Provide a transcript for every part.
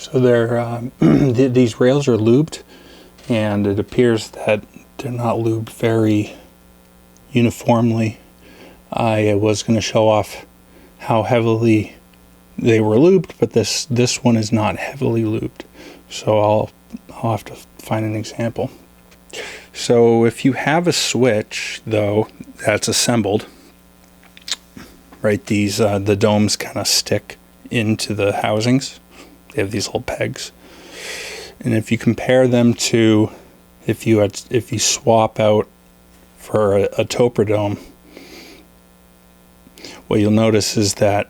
So these rails are lubed, and it appears that they're not lubed very uniformly. I was going to show off how heavily they were lubed, but this one is not heavily lubed. So I'll have to find an example. So if you have a switch, though, that's assembled, right, these the domes kind of stick into the housings. They have these little pegs, and if you compare them to if you swap out for a Topre dome, what you'll notice is that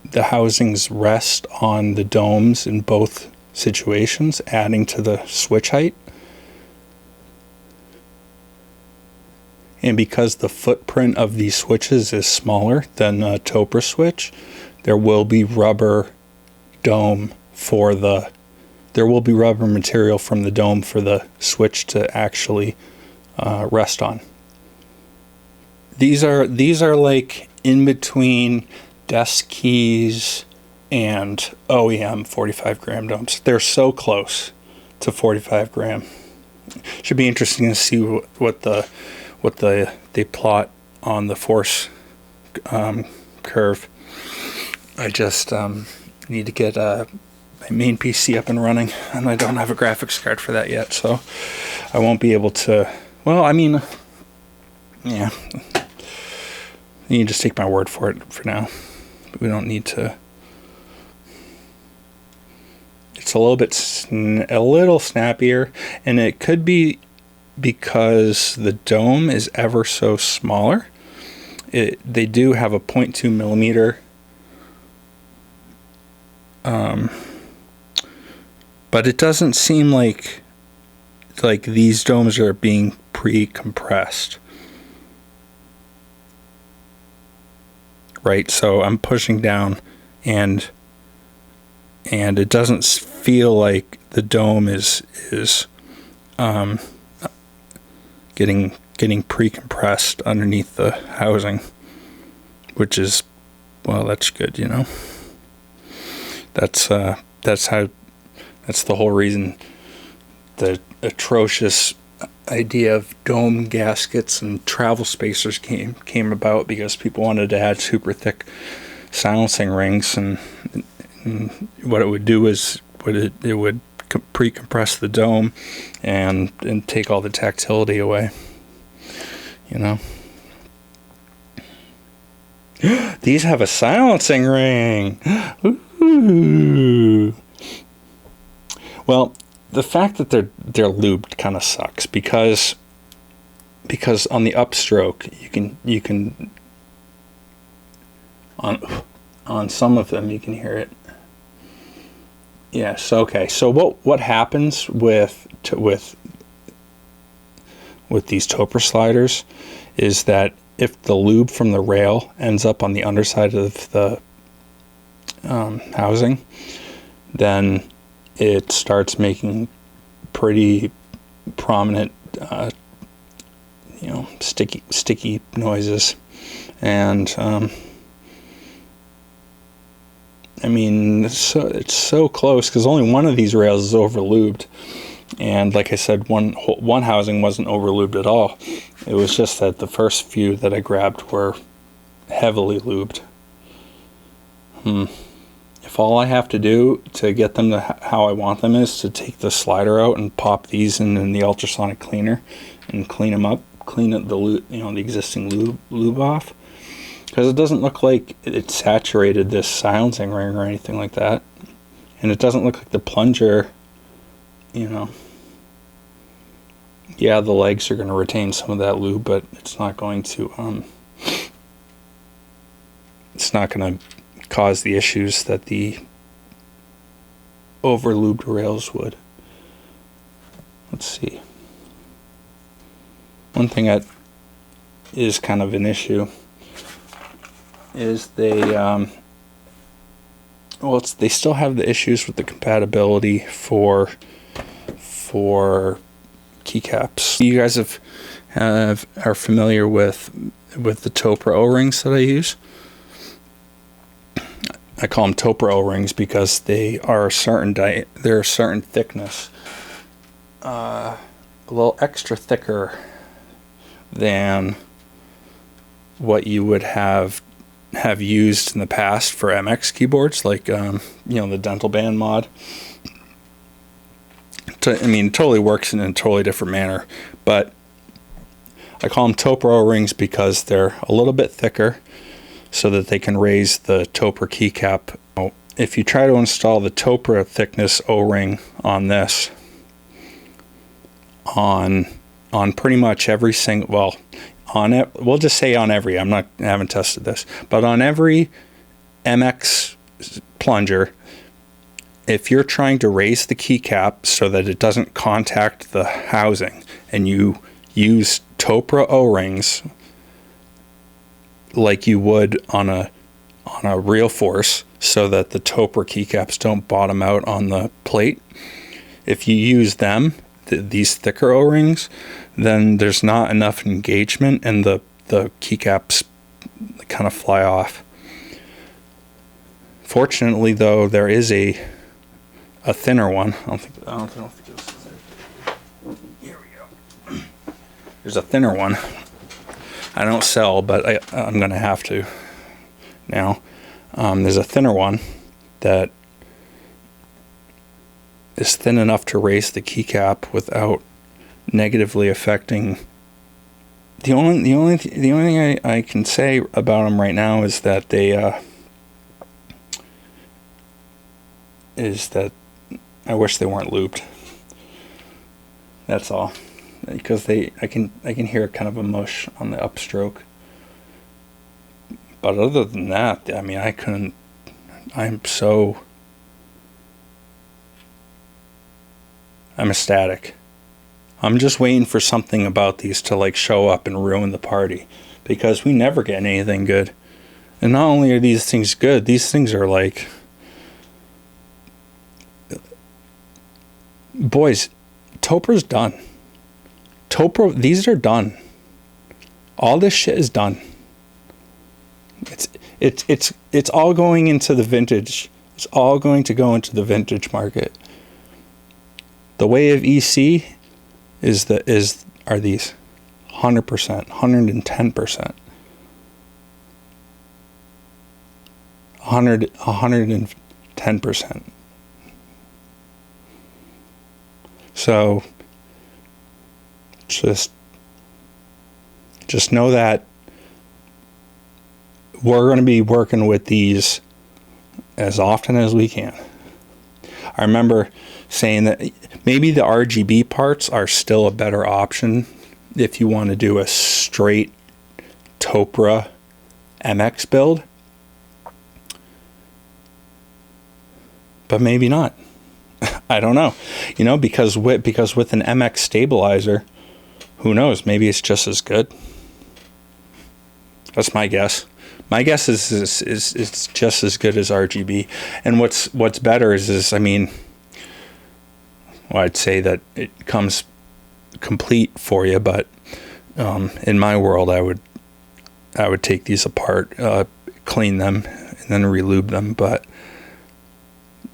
the housings rest on the domes in both situations, adding to the switch height. And because the footprint of these switches is smaller than a Topre switch, there will be rubber dome for there will be rubber material from the dome for the switch to actually rest on. These are like in between desk keys and OEM 45 gram domes. They're so close to 45 gram. Should be interesting to see what they plot on the force curve. I just need to get my main PC up and running, and I don't have a graphics card for that yet, so I won't be able to. Well, I mean, yeah, you just take my word for it for now. We don't need to. It's a little snappier, and it could be because the dome is ever so smaller. They do have a 0.2 millimeter, but it doesn't seem like these domes are being pre-compressed. Right, so I'm pushing down, and it doesn't feel like the dome is getting pre-compressed underneath the housing, which is, well, that's good, you know. That's the whole reason the atrocious idea of dome gaskets and travel spacers came about, because people wanted to add super thick silencing rings, and what it would do is it would pre-compress the dome and take all the tactility away, you know. These have a silencing ring. Ooh. Well, the fact that they're lubed kind of sucks, because on the upstroke you can on some of them you can hear it. Yes. Okay. So what happens with these Topre sliders is that if the lube from the rail ends up on the underside of the housing, then it starts making pretty prominent, sticky noises, and I mean, it's so close, because only one of these rails is over lubed, and like I said, one housing wasn't over lubed at all. It was just that the first few that I grabbed were heavily lubed. If all I have to do to get them to how I want them is to take the slider out and pop these in the ultrasonic cleaner and clean them up, clean the the existing lube off, because it doesn't look like it saturated this silencing ring or anything like that, and it doesn't look like the plunger, yeah, the legs are going to retain some of that lube, but it's not going to cause the issues that the over lubed rails would. Let's see. One thing that is kind of an issue is they still have the issues with the compatibility for keycaps. You guys are familiar with the Topre O-rings that I use. I call them Topre O-rings because they are a certain they're a certain thickness, a little extra thicker than what you would have used in the past for MX keyboards, like you know, the dental band mod. I mean, it totally works in a totally different manner, but I call them Topre O-rings because they're a little bit thicker so that they can raise the Topre keycap. If you try to install the Topre thickness O-ring on this, on pretty much every single, well, on it, we'll just say on every, I haven't tested this, but on every MX plunger, if you're trying to raise the keycap so that it doesn't contact the housing, and you use Topre O-rings like you would on a real force, so that the Topre keycaps don't bottom out on the plate, if you use them, these thicker O-rings, then there's not enough engagement and the keycaps kind of fly off. Fortunately, though, there is a thinner one. I don't know if this is it. Here we go. There's a thinner one. I don't sell, but I'm going to have to now. There's a thinner one that is thin enough to raise the keycap without negatively affecting. The only thing I can say about them right now is that I wish they weren't looped. That's all, because I can hear kind of a mush on the upstroke. But other than that, I mean, I'm ecstatic. I'm just waiting for something about these to like show up and ruin the party, because we never get anything good. And not only are these things good, these things are like, boys, Topre's done. These are done. All this shit is done. It's all going into the vintage. It's all going to go into the vintage market. The way of EC are these 100%, 110%, 110%. So just know that we're going to be working with these as often as we can. I remember saying that maybe the RGB parts are still a better option if you want to do a straight Topre MX build, but maybe not. I don't know, you know, because with an MX stabilizer, who knows, maybe it's just as good. That's my guess. My guess is it's just as good as RGB. And what's better is I mean, well, I'd say that it comes complete for you, but in my world, I would take these apart, clean them, and then relube them. But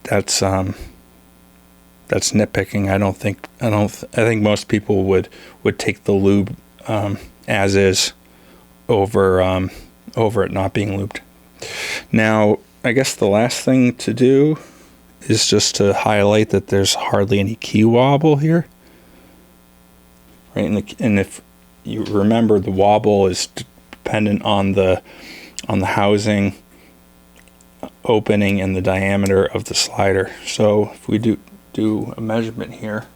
that's nitpicking. I think most people would take the lube as is over it not being lubed. Now, I guess the last thing to do is just to highlight that there's hardly any key wobble here, right? And if you remember, the wobble is dependent on the housing opening and the diameter of the slider. So if we do a measurement here,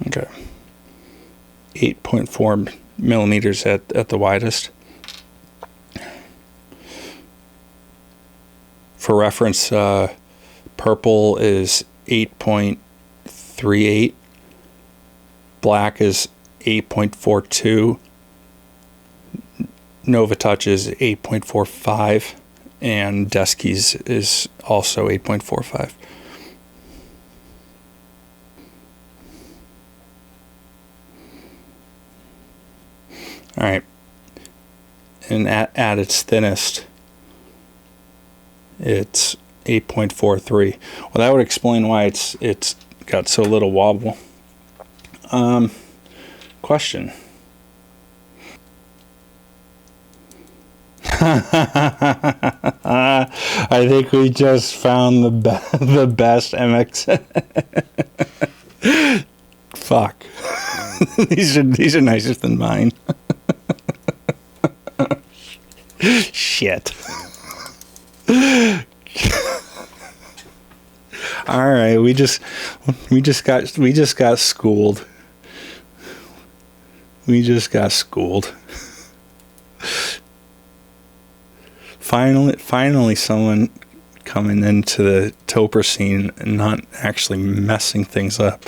okay, 8.4 millimeters at the widest. For reference, purple is 8.38, black is 8.42, Nova Touch is 8.45, and Deskies is also 8.45. All right. and at its thinnest, it's 8.43. Well, that would explain why it's got so little wobble. Question. I think we just found the best MX. Fuck. These are nicer than mine. Shit. All right, we just got schooled. We just got schooled. Finally someone coming into the Topre scene and not actually messing things up.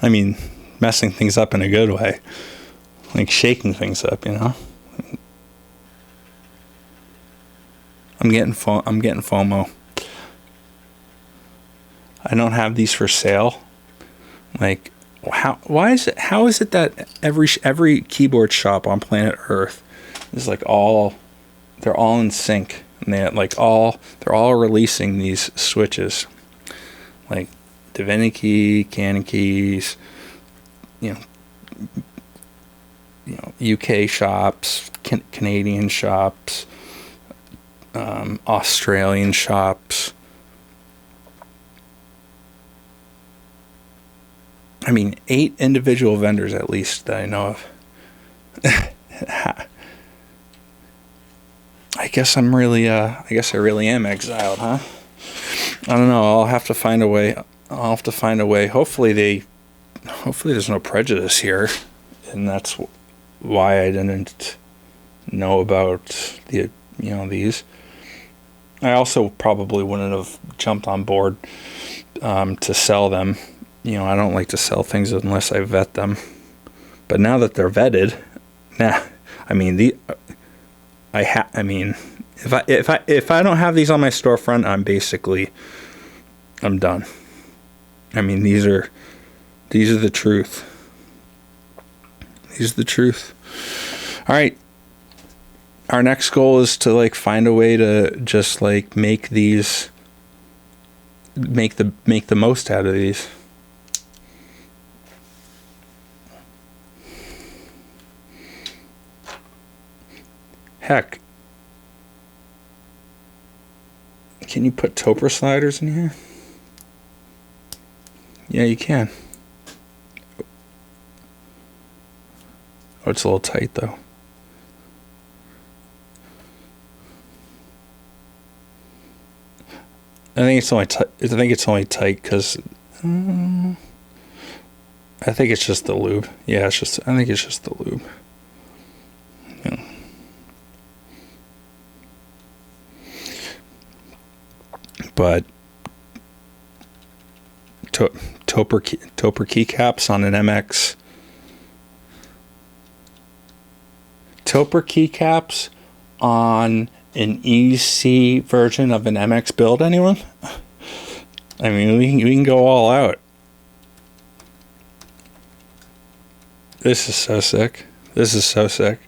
I mean, messing things up in a good way. Like shaking things up, you know? I'm getting FOMO. I don't have these for sale. Like, how is it that every keyboard shop on planet Earth is like they're all in sync, and they're all releasing these switches, like Divinity, Canon Keys, you know, UK shops, Canadian shops, Australian shops. I mean, 8 individual vendors at least that I know of. I guess I really am exiled, huh? I don't know. I'll have to find a way. Hopefully there's no prejudice here, and that's why I didn't know about these. I also probably wouldn't have jumped on board to sell them. You know, I don't like to sell things unless I vet them. But now that they're vetted, if I don't have these on my storefront, I'm done. I mean, these are the truth. These are the truth. All right. Our next goal is to like find a way to just like make the most out of these. Heck, can you put Topre sliders in here? Yeah, you can. Oh, it's a little tight though. I think it's only tight because I think it's just the lube. Yeah, I think it's just the lube. Yeah. But Topre keycaps on an MX. Topre keycaps on an EC version of an MX build, anyone? I mean, we can go all out. This is so sick. This is so sick.